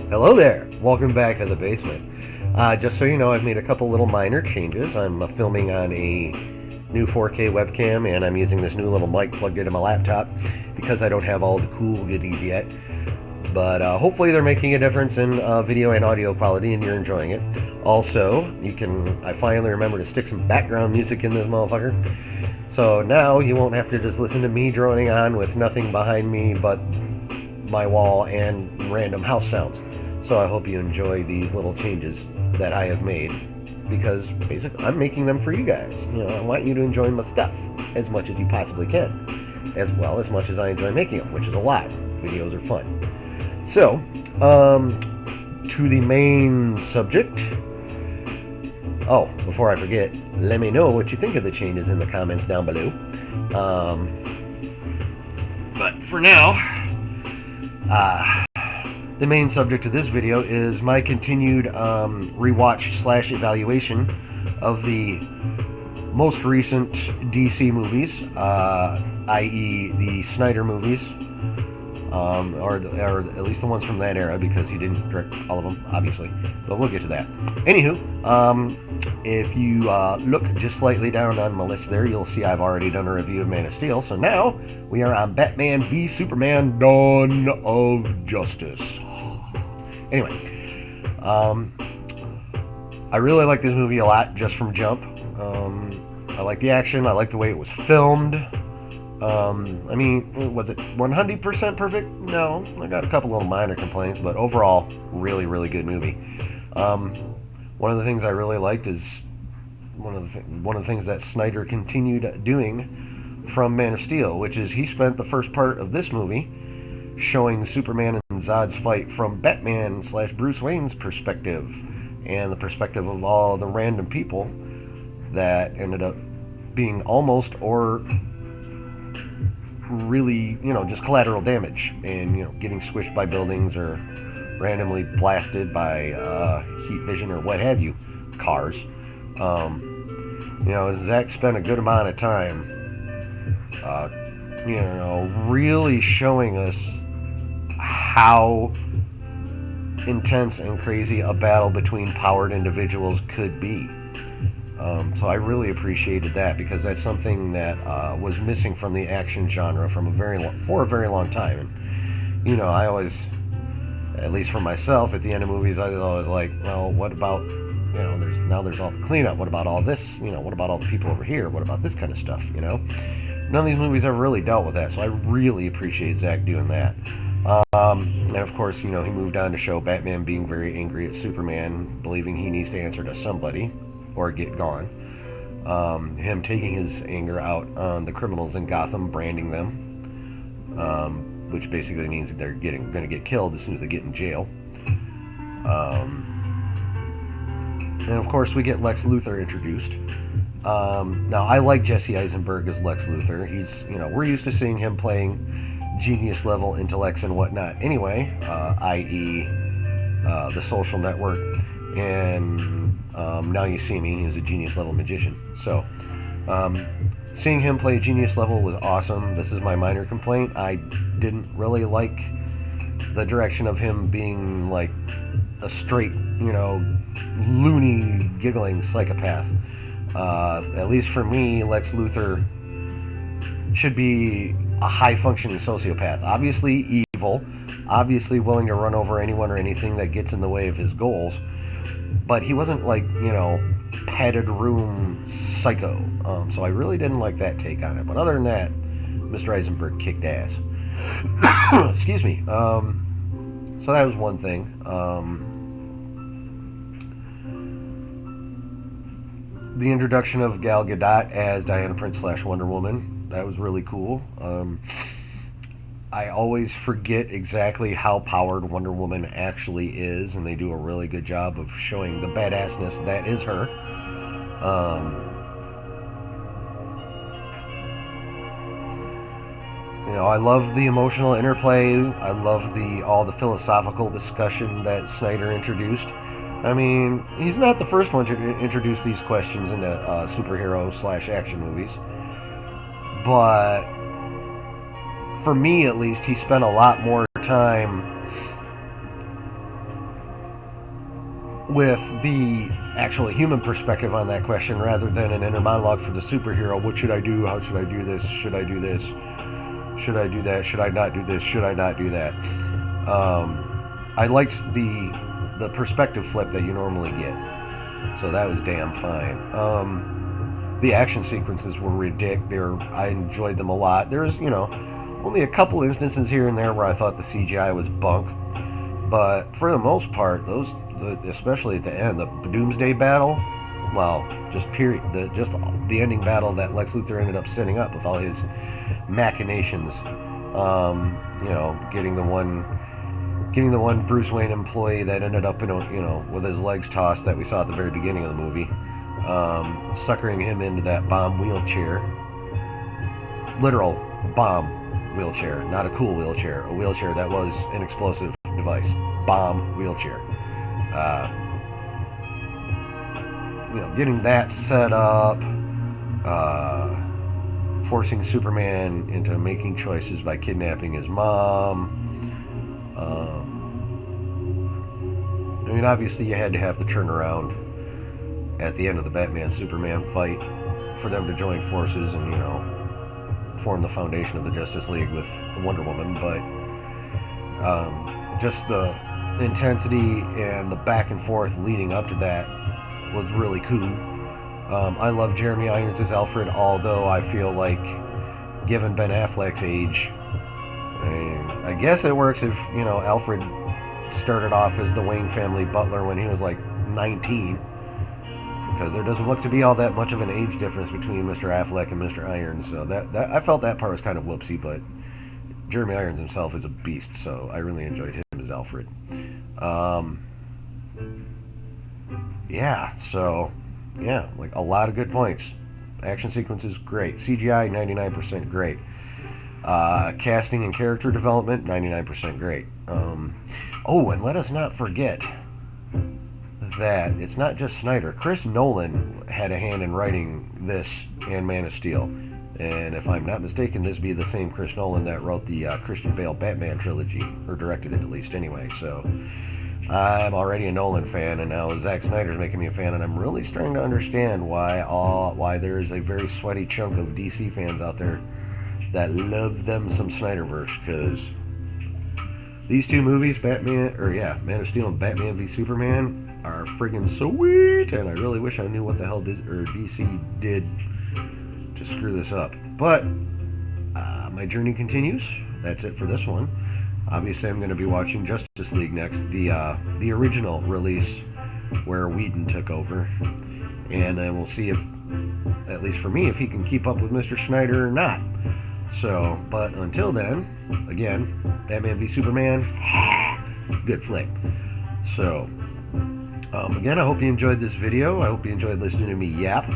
Hello there. Welcome back to the basement. Just so you know, I've made a couple little minor changes. I'm filming on a new 4K webcam, and I'm using this new little mic plugged into my laptop because I don't have all the cool goodies yet. But hopefully they're making a difference in video and audio quality, and you're enjoying it. Also, I finally remember to stick some background music in this motherfucker. So now you won't have to just listen to me droning on with nothing behind me but my wall and random house sounds. So I hope you enjoy these little changes that I have made, because basically I'm making them for you guys. I want you to enjoy my stuff as much as you possibly can, as well as much as I enjoy making them, which is a lot. Videos are fun. So, to the main subject. Oh, before I forget, let me know what you think of the changes in the comments down below. But for now, the main subject of this video is my continued rewatch / evaluation of the most recent DC movies, i.e. the Snyder movies, or at least the ones from that era, because he didn't direct all of them, obviously, but we'll get to that. Anywho, if you look just slightly down on my list there, you'll see I've already done a review of Man of Steel, so now we are on Batman v Superman: Dawn of Justice. Anyway, I really like this movie a lot just from jump. I like the action, I like the way it was filmed. I mean, was it 100% perfect? No, I got a couple little minor complaints, but overall, really, really good movie. One of the things I really liked is one of the things that Snyder continued doing from Man of Steel, which is he spent the first part of this movie showing Superman and Zod's fight from Batman / Bruce Wayne's perspective, and the perspective of all the random people that ended up being almost or really, just collateral damage, and getting squished by buildings or randomly blasted by heat vision or what have you, cars. Zack spent a good amount of time, really showing us how intense and crazy a battle between powered individuals could be. So I really appreciated that, because that's something that was missing from the action genre for a very long time. And I always, at least for myself, at the end of movies, I was always like, well, what about there's all the cleanup. What about all this? What about all the people over here? What about this kind of stuff? None of these movies ever really dealt with that, so I really appreciate Zack doing that. And of course, he moved on to show Batman being very angry at Superman, believing he needs to answer to somebody or get gone. Him taking his anger out on the criminals in Gotham, branding them, which basically means that they're going to get killed as soon as they get in jail. And of course, we get Lex Luthor introduced. Now, I like Jesse Eisenberg as Lex Luthor. He's, we're used to seeing him playing genius level intellects and whatnot anyway, i.e. The Social Network, and Now You See Me. He's a genius level magician. So seeing him play genius level was awesome. This is my minor complaint. I didn't really like the direction of him being like a straight, loony, giggling psychopath. At least for me, Lex Luthor should be a high-functioning sociopath. Obviously evil, obviously willing to run over anyone or anything that gets in the way of his goals, but he wasn't like, padded room psycho. So I really didn't like that take on it. But other than that, Mr. Eisenberg kicked ass. Excuse me. So that was one thing. The introduction of Gal Gadot as Diana Prince / Wonder Woman, that was really cool. I always forget exactly how powered Wonder Woman actually is, and they do a really good job of showing the badassness that is her. I love the emotional interplay. I love all the philosophical discussion that Snyder introduced. I mean, he's not the first one to introduce these questions into superhero / action movies. But for me, at least, he spent a lot more time with the actual human perspective on that question rather than an inner monologue for the superhero. What should I do? How should I do this? Should I do this? Should I do that? Should I not do this? Should I not do that? I liked the perspective flip that you normally get, so that was damn fine. The action sequences were ridiculous. I enjoyed them a lot. There's, only a couple instances here and there where I thought the CGI was bunk, but for the most part, those, especially at the end, the Doomsday battle, well, just period, the ending battle that Lex Luthor ended up setting up with all his machinations, getting the one Bruce Wayne employee that ended up with his legs tossed that we saw at the very beginning of the movie, suckering him into that bomb wheelchair, literal bomb wheelchair, not a cool wheelchair, a wheelchair that was an explosive device, bomb wheelchair. Getting that set up, forcing Superman into making choices by kidnapping his mom. Obviously you had to have the turnaround at the end of the Batman-Superman fight for them to join forces and, form the foundation of the Justice League with Wonder Woman, but just the intensity and the back and forth leading up to that was really cool. I love Jeremy Irons as Alfred, although I feel like, given Ben Affleck's age, I guess it works if, Alfred started off as the Wayne family butler when he was like 19, because there doesn't look to be all that much of an age difference between Mr. Affleck and Mr. Irons, so that I felt that part was kind of whoopsie, but Jeremy Irons himself is a beast, so I really enjoyed him as Alfred. Like a lot of good points. Action sequences, great. CGI, 99% great. Casting and character development, 99% great. And let us not forget that it's not just Snyder. Chris Nolan had a hand in writing this and Man of Steel. And if I'm not mistaken, this be the same Chris Nolan that wrote the Christian Bale Batman trilogy, or directed it at least anyway. So I'm already a Nolan fan, and now Zack Snyder's making me a fan, and I'm really starting to understand why there is a very sweaty chunk of DC fans out there that love them some Snyderverse, because these two movies, Man of Steel and Batman v Superman, are friggin' sweet, and I really wish I knew what the hell DC did to screw this up. But my journey continues. That's it for this one. Obviously, I'm going to be watching Justice League next, the original release where Whedon took over, and then we'll see if, at least for me, if he can keep up with Mr. Snyder or not. So, but until then, again, Batman v Superman, good flick. So, again, I hope you enjoyed this video. I hope you enjoyed listening to me yap.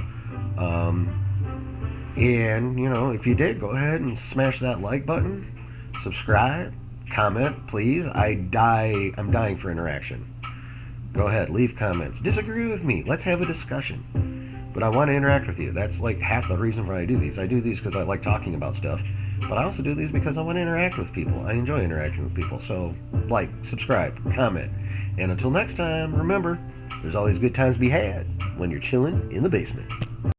And, if you did, go ahead and smash that like button, subscribe, comment, please. I'm dying for interaction. Go ahead, leave comments. Disagree with me. Let's have a discussion. But I want to interact with you. That's like half the reason why I do these. I do these because I like talking about stuff. But I also do these because I want to interact with people. I enjoy interacting with people. So, like, subscribe, comment. And until next time, remember, there's always good times to be had when you're chilling in the basement.